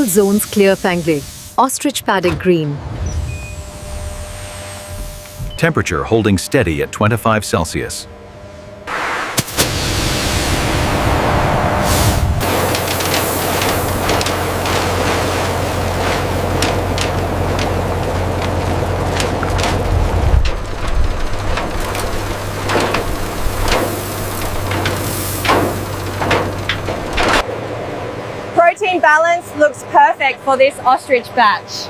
All zones clear Pangley. Ostrich paddock green. Temperature holding steady at 25 Celsius. Protein balance looks perfect for this ostrich batch.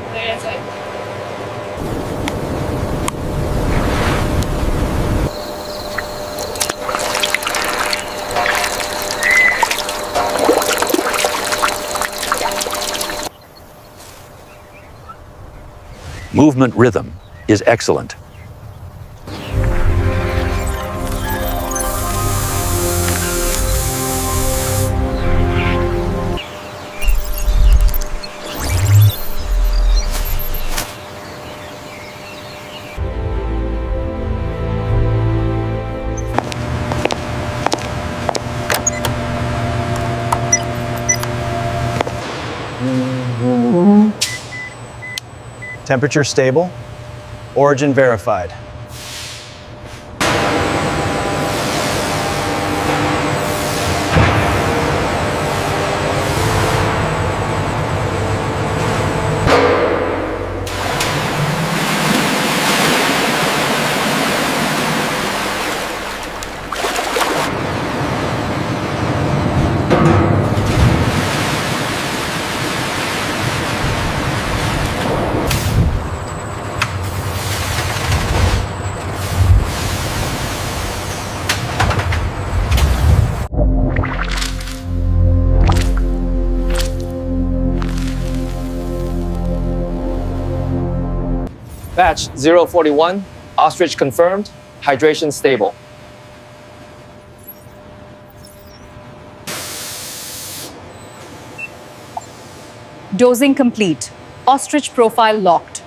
Movement rhythm is excellent. Temperature stable, origin verified. Batch 041, ostrich confirmed, hydration stable. Dosing complete. Ostrich profile locked.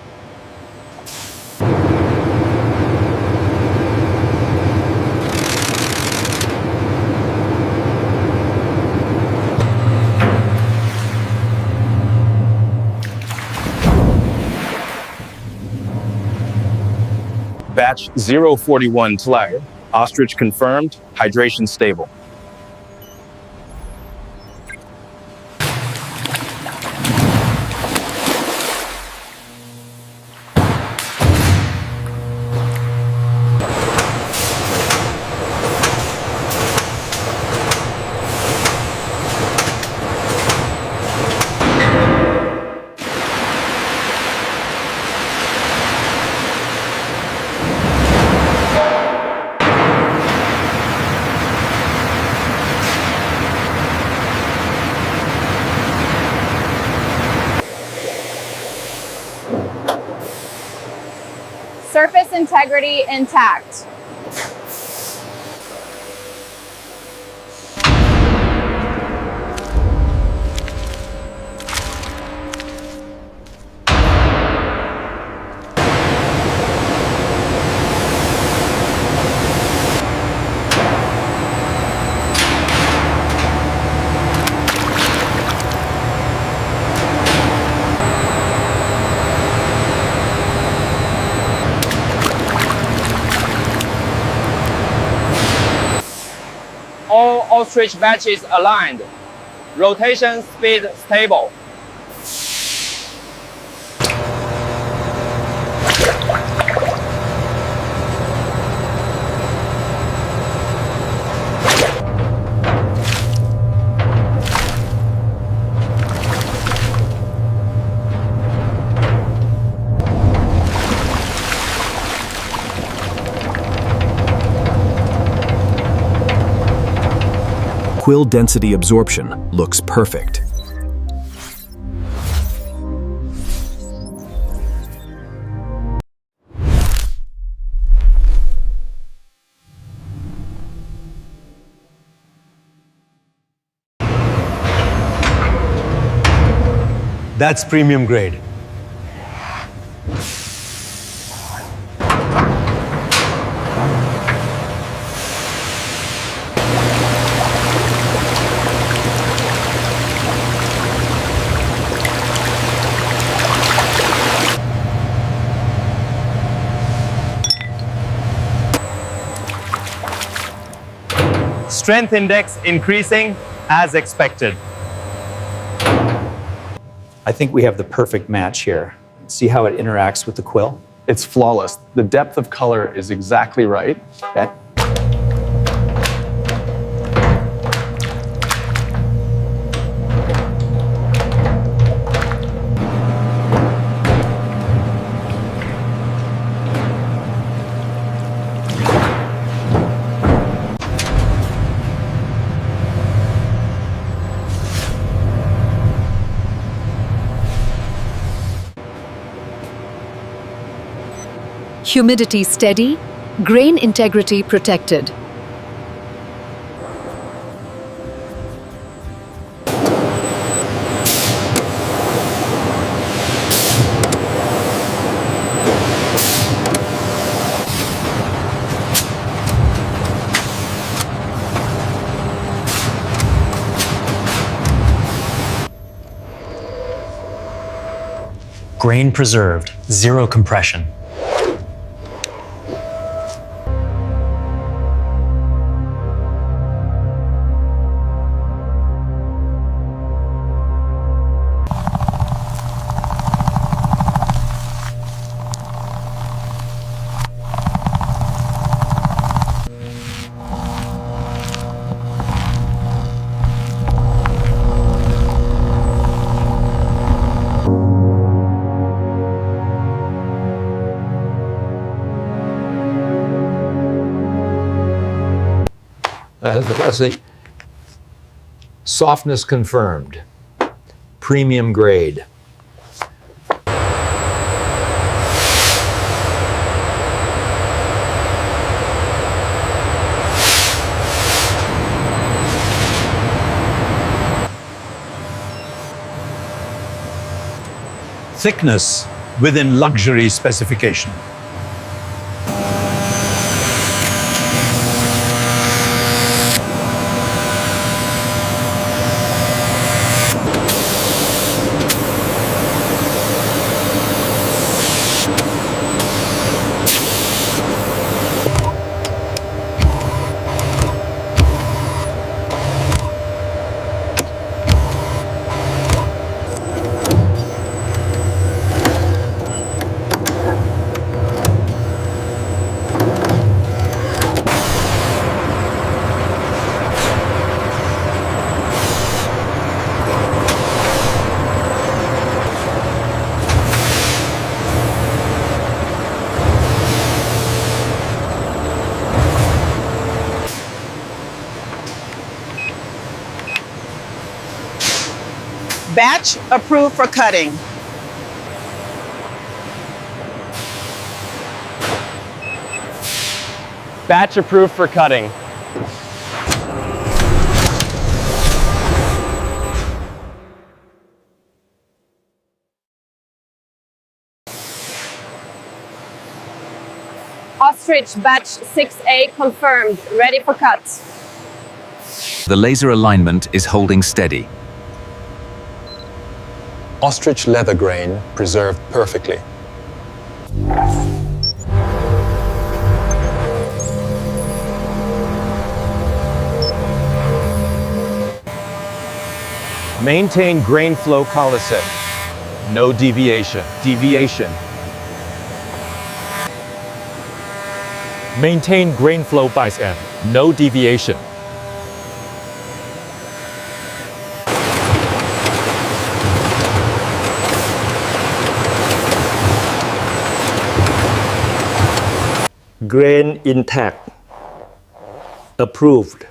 Batch 041 Tilaga, ostrich confirmed, hydration stable. Surface integrity intact. All ostrich batches aligned. Rotation speed stable. Quill density absorption looks perfect. That's premium grade. Strength index increasing as expected. I think we have the perfect match here. See how it interacts with the quill? It's flawless. The depth of color is exactly right. Okay. Humidity steady, grain integrity protected. Grain preserved, zero compression. Let's see. Softness confirmed. Premium grade. Thickness within luxury specification. Batch approved for cutting. Batch approved for cutting. Ostrich batch 6A confirmed, ready for cut. The laser alignment is holding steady. Ostrich-leather grain preserved perfectly. Maintain grain flow colocet. No deviation. Deviation. Maintain grain flow by end. No deviation. Grain intact. Approved.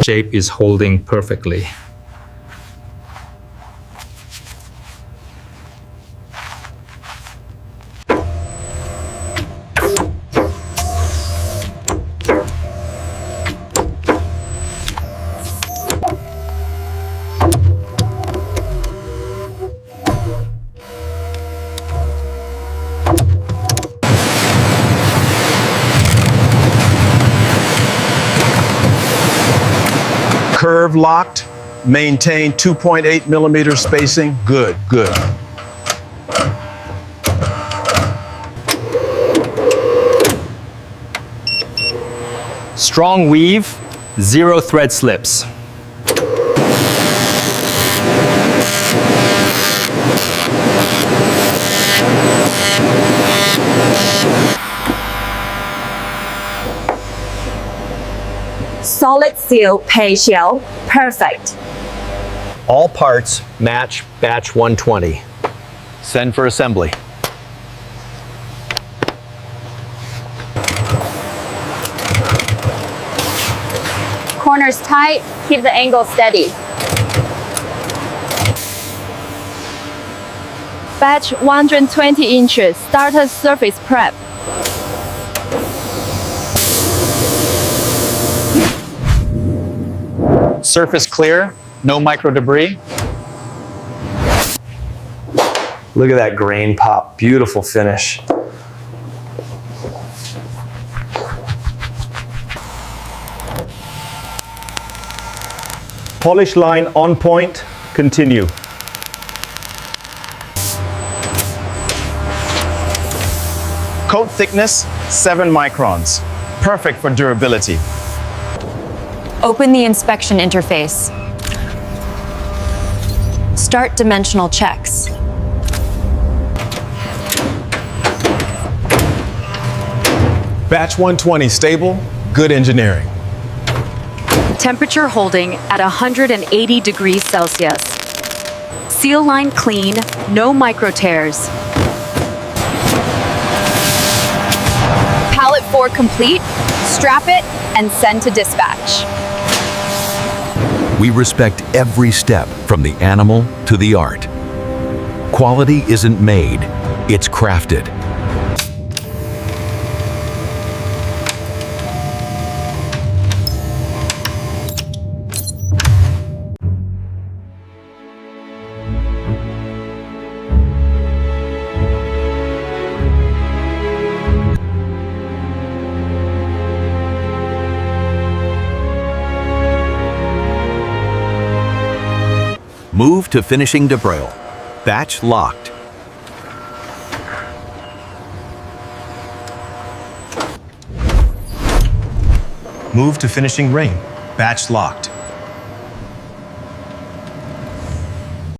Shape is holding perfectly. Curve locked. Maintain 2.8 millimeter spacing. Good, good. Strong weave, 0 thread slips. Solid seal patio, perfect. All parts match batch 120. Send for assembly. Corners tight, keep the angle steady. Batch 120 inches, starter surface prep. Surface clear, no micro debris. Look at that grain pop, beautiful finish. Polish line on point. Continue. Coat thickness, 7 microns. Perfect for durability. Open the inspection interface. Start dimensional checks. Batch 120 stable, good engineering. Temperature holding at 180 degrees Celsius. Seal line clean, no micro tears. Pallet 4 complete, strap it and send to dispatch. We respect every step from the animal to the art. Quality isn't made, it's crafted. Move to finishing debrail. Batch locked. Move to finishing ring. Batch locked.